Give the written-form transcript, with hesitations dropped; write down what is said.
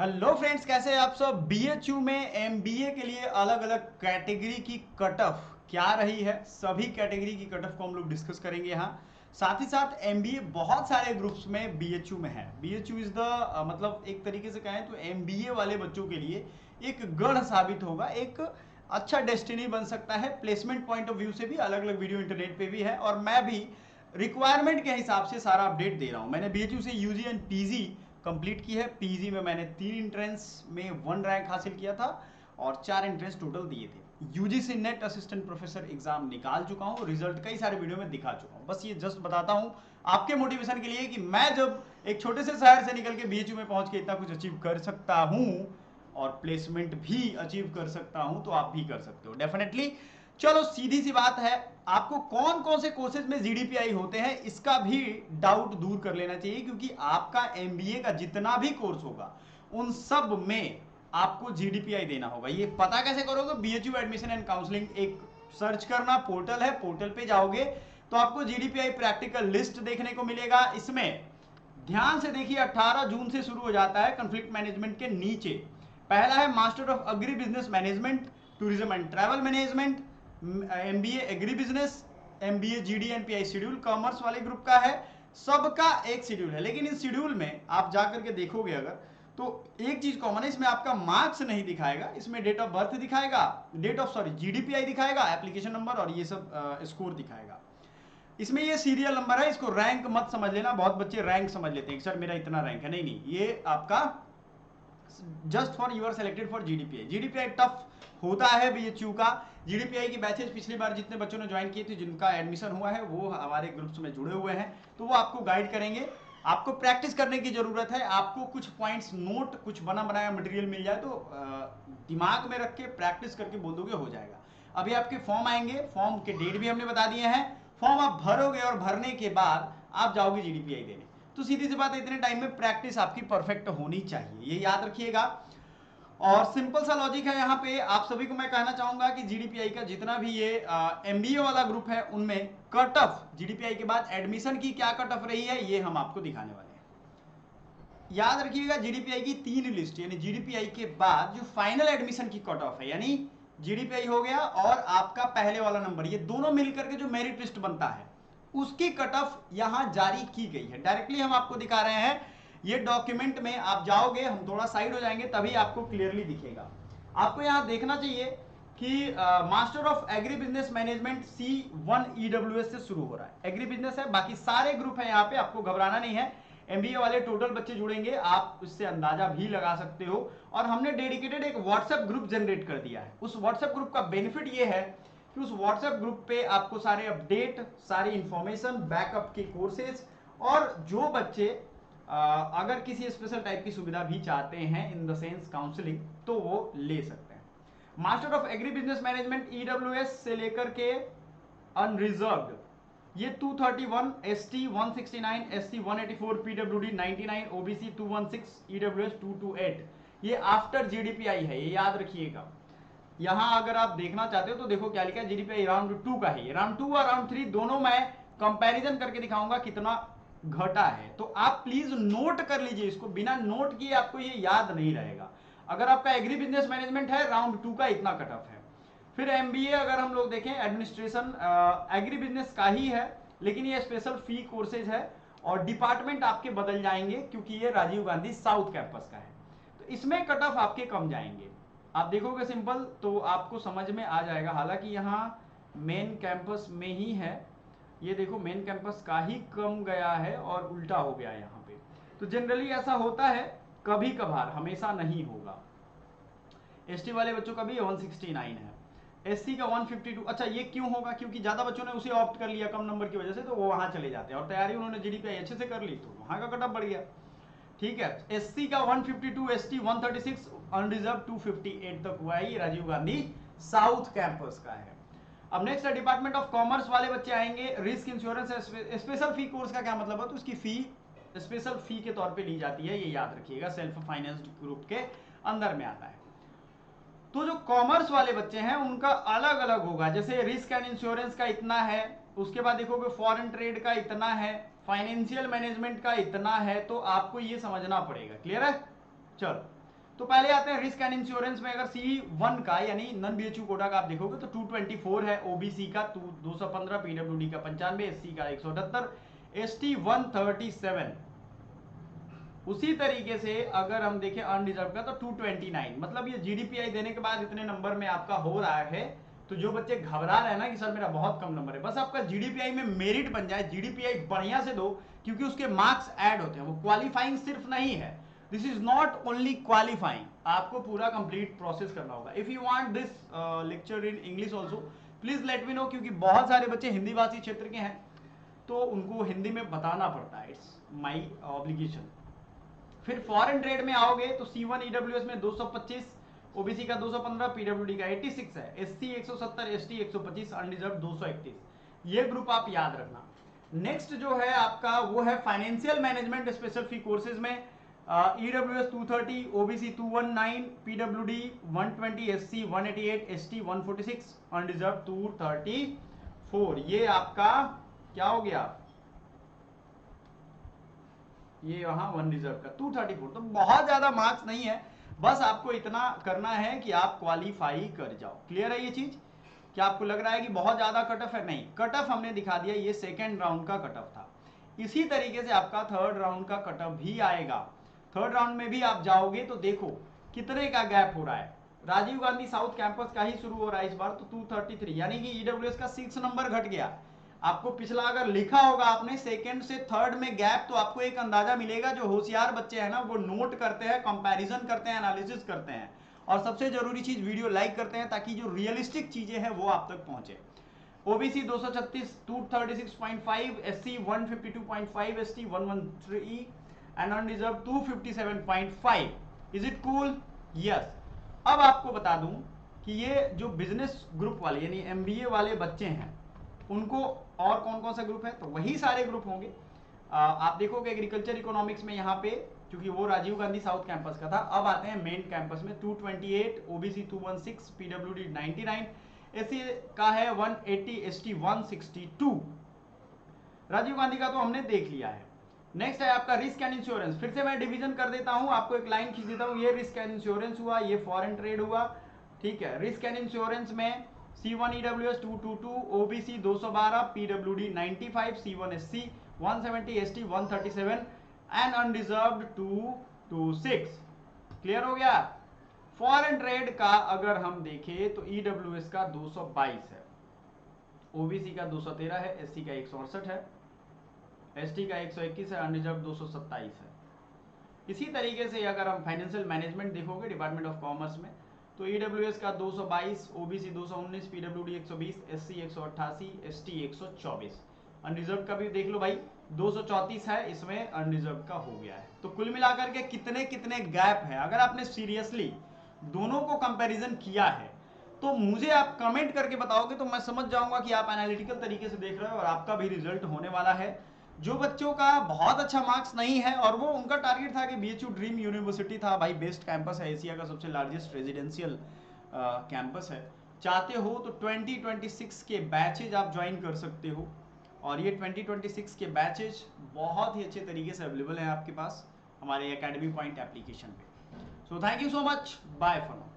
Hello friends, कैसे हैं आप सब। बीएचयू में एमबीए के लिए अलग अलग कैटेगरी की कट ऑफ क्या रही है, सभी कैटेगरी की कट ऑफ को हम लोग डिस्कस करेंगे यहाँ। साथ ही साथ एमबीए बहुत सारे ग्रुप्स में बीएचयू में है। बीएचयू इज द मतलब एक तरीके से कहें तो एमबीए वाले बच्चों के लिए एक गढ़ साबित होगा, एक अच्छा डेस्टिनी बन सकता है। प्लेसमेंट पॉइंट ऑफ व्यू से भी अलग अलग वीडियो इंटरनेट पे भी है और मैं भी रिक्वायरमेंट के हिसाब से सारा अपडेट दे रहा हूँ। मैंने बीएचयू से यूजी एंड पीजी कंप्लीट की है। पीजी में मैंने 3 एंट्रेंस में 1 रैंक हासिल किया था और 4 एंट्रेंस टोटल दिए थे। UGC net assistant professor exam निकाल चुका हूँ, रिजल्ट कई सारे वीडियो में दिखा चुका हूँ। बस ये जस्ट बताता हूँ आपके मोटिवेशन के लिए कि मैं जब एक छोटे से शहर से निकल के बीएचयू में पहुंच के इतना कुछ अचीव कर सकता हूँ और प्लेसमेंट भी अचीव कर सकता हूँ, तो आप भी कर सकते हो डेफिनेटली। चलो सीधी सी बात है, आपको कौन कौन से कोर्सेज में जीडीपीआई होते हैं इसका भी डाउट दूर कर लेना चाहिए, क्योंकि आपका एमबीए का जितना भी कोर्स होगा उन सब में आपको जीडीपीआई देना होगा। ये पता कैसे करोगे? बीएचयू एडमिशन एंड काउंसलिंग एक सर्च करना, पोर्टल है, पोर्टल पे जाओगे तो आपको जीडीपीआई प्रैक्टिकल लिस्ट देखने को मिलेगा। इसमें ध्यान से देखिए, 18 जून से शुरू हो जाता है। कंफ्लिक्ट मैनेजमेंट के नीचे पहला है master of agree business management, tourism and travel management, MBA agri business, MBA GD and pi schedule commerce वाले ग्रुप का है। सबका एक शेड्यूल है, लेकिन इस शेड्यूल में आप जाकर के देखोगे अगर तो एक चीज कॉमन है, इसमें आपका मार्क्स नहीं दिखाएगा, इसमें डेट ऑफ बर्थ दिखाएगा, डेट ऑफ सॉरी जीडीपीआई दिखाएगा, एप्लीकेशन नंबर और ये सब स्कोर दिखाएगा। इसमें ये सीरियल नंबर है, इसको रैंक मत समझ लेना। बहुत बच्चे रैंक समझ लेते हैं, सर मेरा इतना रैंक है। नहीं नहीं, ये आपका just for you are selected for GDPI. GDPI tough होता है बीएचयू का। जीडीपीआई की बैचेज पिछली बार जितने बच्चों ने ज्वाइन किए थे, जिनका एडमिशन हुआ है, वो हमारे ग्रुप्स में जुड़े हुए हैं, तो वो आपको गाइड करेंगे। आपको प्रैक्टिस करने की जरूरत है। आपको कुछ पॉइंट्स नोट, कुछ बना बनाया मटेरियल मिल जाए तो दिमाग में रख के प्रैक्टिस करके बोल दोगे, हो जाएगा। अभी आपके फॉर्म आएंगे, फॉर्म के डेट भी हमने बता दिए हैं। फॉर्म आप भरोगे और भरने के बाद आप जाओगे जीडीपीआई देने। तो सीधी सी बात है, इतने टाइम में प्रैक्टिस आपकी परफेक्ट होनी चाहिए, ये याद रखिएगा। और सिंपल सा लॉजिक है यहाँ पे। आप सभी को मैं कहना चाहूंगा कि जीडीपीआई का जितना भी ये एमबीए वाला ग्रुप है, उनमें कट ऑफ जीडीपीआई के बाद एडमिशन की क्या कट ऑफ रही है, ये हम आपको दिखाने वाले हैं। याद रखिएगा, जीडीपीआई की 3 लिस्ट, यानी जीडीपीआई के बाद जो फाइनल एडमिशन की कट ऑफ है, यानी जीडीपीआई हो गया और आपका पहले वाला नंबर, ये दोनों मिलकर के जो मेरिट लिस्ट बनता है, उसकी कट ऑफ यहां जारी की गई है। डायरेक्टली हम आपको दिखा रहे हैं। ये डॉक्यूमेंट में आप जाओगे, हम थोड़ा साइड हो जाएंगे तभी आपको क्लियरली दिखेगा। आपको यहां देखना चाहिए कि master of agri business management C1 EWS से शुरू हो रहा है। एग्री बिजनेस है, बाकी सारे ग्रुप है यहाँ पे, आपको घबराना नहीं है। एमबीए वाले टोटल बच्चे जुड़ेंगे, आप इससे अंदाजा भी लगा सकते हो। और हमने डेडिकेटेड एक व्हाट्सएप ग्रुप जनरेट कर दिया है। उस व्हाट्सएप ग्रुप का बेनिफिट ये है कि उस व्हाट्सएप ग्रुप पे आपको सारे अपडेट, सारी इंफॉर्मेशन, बैकअप के कोर्सेज, और जो बच्चे अगर किसी स्पेशल टाइप की सुविधा भी चाहते हैं इन द सेंस काउंसलिंग, तो वो ले सकते हैं। Master of agri business management EWS से लेकर के अनरिजर्व्ड, ये 231, ST 169, SC 184, PWD 99, OBC 216, EWS 228, ये आफ्टर जीडीपीआई है, ये याद रखिएगा। यहां अगर आप देखना चाहते हो तो देखो क्या लिखा है, जीडीपीआई राउंड 2 का है। राउंड 2 और राउंड 3 दोनों मैं कंपैरिजन करके दिखाऊंगा कितना घटा है, तो आप प्लीज नोट कर लीजिए इसको। बिना नोट किए आपको ये याद नहीं रहेगा। अगर आपका एग्री बिजनेस मैनेजमेंट है, राउंड 2 का इतना कट ऑफ है। फिर एमबीए अगर हम लोग देखें, एडमिनिस्ट्रेशन एग्री बिजनेस का ही है, लेकिन ये स्पेशल फी कोर्सेज है और डिपार्टमेंट आपके बदल जाएंगे क्योंकि ये राजीव गांधी साउथ कैंपस का है, तो इसमें कट ऑफ आपके कम जाएंगे। आप देखोगे सिंपल तो आपको समझ में आ जाएगा। हालांकि यहाँ मेन कैंपस में ही है, ये देखो मेन कैंपस का ही कम गया है और उल्टा हो गया यहाँ पे। तो जनरली ऐसा होता है, कभी कभार, हमेशा नहीं होगा। एसटी वाले बच्चों का भी 169 है, एससी का 152। अच्छा, ये क्यों होगा? क्योंकि ज्यादा बच्चों ने उसे ऑप्ट कर लिया कम नंबर की वजह से, तो वो वहां चले जाते हैं और तैयारी उन्होंने जीडीपीआई अच्छे से कर ली तो वहां का कट ऑफ बढ़ गया। ठीक है, एससी का 152, एसटी 136, अनरिजर्व 258 तक हुआ है। ये राजीव गांधी साउथ कैंपस का है। अब नेक्स्ट है डिपार्टमेंट ऑफ कॉमर्स वाले बच्चे आएंगे। रिस्क इंश्योरेंस स्पेशल फी कोर्स का क्या मतलब है? तो उसकी फी स्पेशल फी के तौर पे ली जाती है, ये याद रखिएगा। सेल्फ फाइनेंस्ड ग्रुप के अंदर में आता है। तो जो कॉमर्स वाले बच्चे हैं उनका अलग अलग होगा, जैसे रिस्क एंड इंश्योरेंस का इतना है, उसके बाद देखोगे फॉरेन ट्रेड का इतना है, फाइनेंशियल मैनेजमेंट का इतना है, तो आपको ये समझना पड़ेगा। क्लियर है? चलो, तो पहले आते हैं रिस्क एंड इंश्योरेंस में। अगर C1 का यानी नॉन बीएचयू कोटा का आप देखोगे तो 224 है, ओबीसी का 215, पीडब्ल्यूडी का 95, एससी का 178, एसटी 137। उसी तरीके से अगर हम देखें अनरिजर्व का तो 229। मतलब ये जीडीपीआई देने के बाद इतने नंबर में आपका हो रहा है, तो जो बच्चे घबरा रहे हैं ना कि सर मेरा बहुत कम नंबर है, बस आपका जीडीपीआई में मेरिट बन जाए। जीडीपीआई बढ़िया से दो, क्योंकि उसके मार्क्स ऐड होते हैं, वो क्वालिफाइंग सिर्फ नहीं है। This is not only qualifying, आपको पूरा कंप्लीट प्रोसेस करना होगा। If you want this lecture in English also please let me know, क्योंकि बहुत सारे बच्चे हिंदी भाषी क्षेत्र के हैं तो उनको हिंदी में बताना पड़ता है, इट्स माई ऑब्लिगेशन। फिर फॉरेन ट्रेड में आओगे तो C1 EWS में 225, ओबीसी का 215, पीडब्ल्यूडी का 86 है, एससी 170, एसटी 125, अनरिजर्व 231। ये ग्रुप आप याद रखना। नेक्स्ट जो है आपका वो है financial management special fee courses में EWS 230, OBC 219, PWD 120, SC 188, ST 146, unreserved 234। ये आपका क्या हो गया, ये यहाँ वन रिजर्व का 234। तो बहुत ज्यादा मार्क्स नहीं है, बस आपको इतना करना है कि आप क्वालिफाई कर जाओ। क्लियर है ये चीज? क्या आपको लग रहा है कि बहुत ज्यादा कट ऑफ है? नहीं, कट ऑफ हमने दिखा दिया, ये सेकेंड राउंड का कट ऑफ था। इसी तरीके से आपका थर्ड राउंड का कट ऑफ भी आएगा। थर्ड राउंड में भी आप जाओगे तो देखो कितने का गैप हो रहा है। राजीव गांधी साउथ कैंपस का ही शुरू हो रहा है इस बार, तो 233, यानी कि ईडब्ल्यूएस का 6 नंबर घट गया। आपको पिछला अगर लिखा होगा आपने सेकंड से थर्ड में गैप, तो आपको एक अंदाजा मिलेगा। जो होशियार बच्चे हैं ना वो नोट करते हैं, कंपैरिजन करते हैं, एनालिसिस करते हैं, और सबसे जरूरी चीज वीडियो लाइक करते हैं, ताकि जो रियलिस्टिक चीजें हैं वो आप तक पहुंचे। OBC 236 236.5, SC 152.5, ST 113 and unreserved 257.5। Is it cool? Yes. अब आपको बता दूं कि ये जो बिजनेस ग्रुप वाले यानी एमबीए वाले बच्चे हैं उनको और कौन कौन सा ग्रुप है, तो वही सारे ग्रुप होंगे। आप देखोगे एग्रीकल्चर इकोनॉमिक्स में यहाँ पे, क्योंकि वो राजीव गांधी साउथ कैंपस का था। अब आते हैं मेन कैंपस में 228, ओबीसी 216, पीडब्ल्यूडी 99, एससी का है 180, एसटी 162। राजीव गांधी का तो हमने देख लिया है। नेक्स्ट है आपका रिस्क एंड इंश्योरेंस। फिर से मैं डिवीजन कर देता हूं, आपको एक लाइन खींच देता हूं। ये रिस्क एंड इंश्योरेंस हुआ, ये फॉरेन ट्रेड हुआ, ठीक है। रिस्क एंड इंश्योरेंस में C1 EWS 222, OBC 212, PWD 95, C1 SC 170, ST 137 and unreserved 226। Clear हो गया? फॉरेन ट्रेड का अगर हम देखें तो EWS का 222 है, OBC का 213 है, SC का 168 है, ST का 121 है, अनरिजर्व्ड 227 है। इसी तरीके से अगर हम फाइनेंशियल मैनेजमेंट देखोगे डिपार्टमेंट ऑफ कॉमर्स में, तो EWS का 222, OBC 219, PWD 120, SC 188, ST 124। Unreserved का भी देख लो भाई, 234 है, इसमें अनरिजर्व का हो गया है। तो कुल मिलाकर के कितने कितने गैप है, अगर आपने सीरियसली दोनों को कंपैरिजन किया है तो मुझे आप कमेंट करके बताओगे, तो मैं समझ जाऊंगा कि आप एनालिटिकल तरीके से देख रहे हो और आपका भी रिजल्ट होने वाला है। जो बच्चों का बहुत अच्छा मार्क्स नहीं है और वो उनका टारगेट था कि बीएचयू ड्रीम यूनिवर्सिटी था भाई, बेस्ट कैंपस है, एशिया का सबसे लार्जेस्ट रेजिडेंशियल कैंपस है, चाहते हो तो 2026 के बैचेज आप ज्वाइन कर सकते हो। और ये 2026 के बैचेज बहुत ही अच्छे तरीके से अवेलेबल है आपके पास हमारे एकेडमी पॉइंट एप्लीकेशन पे। So thank you so much, bye for now.